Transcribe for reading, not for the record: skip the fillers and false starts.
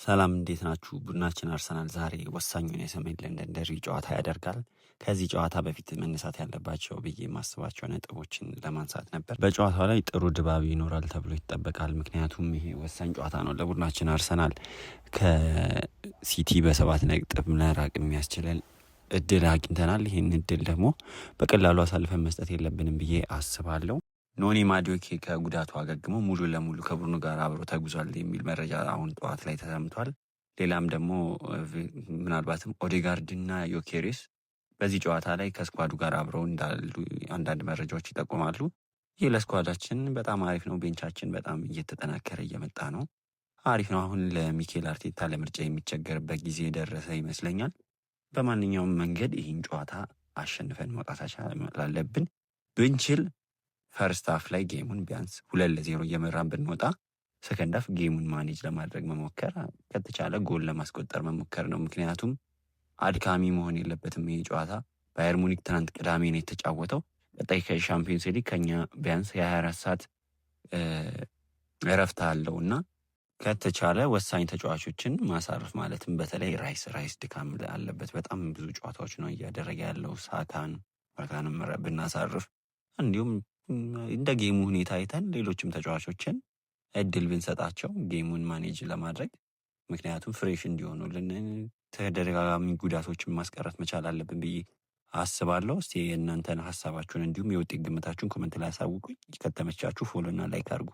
ሰላም እንዴት ናችሁ? ቡድናችን አርሰናል ዛሬ ወሳኙን የሰሜን ለንደን ደርቢ ጨዋታ ያደርጋል። ከዚህ ጨዋታ በፊት መነሳት ያለባቸው ብዬ የማስባቸው ነጥቦችን ለማንሳት ነበር። በጨዋታው ላይ ጥሩ ድባብ ይኖራል ተብሎ ይጠበቃል። ምክንያቱም ይሄ ወሳኝ ጨዋታ ነው ለቡድናችን አርሰናል ከሲቲ በ7 ነጥብ መራቅ የሚያስችለን እድል አግኝተናል። ይህን እድል ደግሞ በቀላሉ አሳልፈን መስጠት የለብንም ብዬ አስባለሁ። ኖኒ ማዱኬ ከጉዳቱ አገግሞ ሙሉ ለሙሉ ከቡድኑ ጋር አብሮ ተጉዟል የሚል መረጃ አሁን ጠዋት ላይ ተሰምቷል። ሌላም ደግሞ ምናልባትም ኦዴጋርድና ዮኬሬስ በዚህ ጨዋታ ላይ ከስኳዱ ጋር አብረው እንዳሉ አንዳንድ መረጃዎች ይጠቁማሉ። ይህ ለስኳዳችን በጣም አሪፍ ነው። ቤንቻችን በጣም እየተጠናከረ እየመጣ ነው። አሪፍ ነው። አሁን ለሚኬል አርቴታ ለምርጫ የሚቸገርበት ጊዜ የደረሰ ይመስለኛል። በማንኛውም መንገድ ይህን ጨዋታ አሸንፈን መውጣት አለብን። ብንችል ፈርስት ሃፍ ላይ ጌሙን ቢያንስ 2-0 እየመራን ብንወጣ ሰከንድ ሃፍ ጌሙን ማኔጅ ለማድረግ መሞከር፣ ከተቻለ ጎል ለማስቆጠር መሞከር ነው። ምክንያቱም አድካሚ መሆን የለበትም ይሄ ጨዋታ። ባየር ሙኒክ ትናንት ቅዳሜ ነው የተጫወተው። ቀጣይ ከሻምፒዮንስ ሊግ ከኛ ቢያንስ የ24 ሰዓት እረፍት አለው እና ከተቻለ ወሳኝ ተጫዋቾችን ማሳረፍ ማለትም በተለይ ራይስ ድካም አለበት። በጣም ብዙ ጨዋታዎች ነው እያደረገ ያለው። ሳካንም ብናሳርፍ እንዲሁም እንደ ጌሙ ሁኔታ አይተን ሌሎችም ተጫዋቾችን እድል ብንሰጣቸው ጌሙን ማኔጅ ለማድረግ ምክንያቱም ፍሬሽ እንዲሆኑልን ተደጋጋሚ ጉዳቶችን ማስቀረት መቻል አለብን ብዬ አስባለሁ። እስቲ የእናንተን ሀሳባችሁን እንዲሁም የውጤት ግምታችሁን ኮመንት ላይ አሳውቁኝ። ከተመቻችሁ ፎሎ እና ላይክ አድርጉ።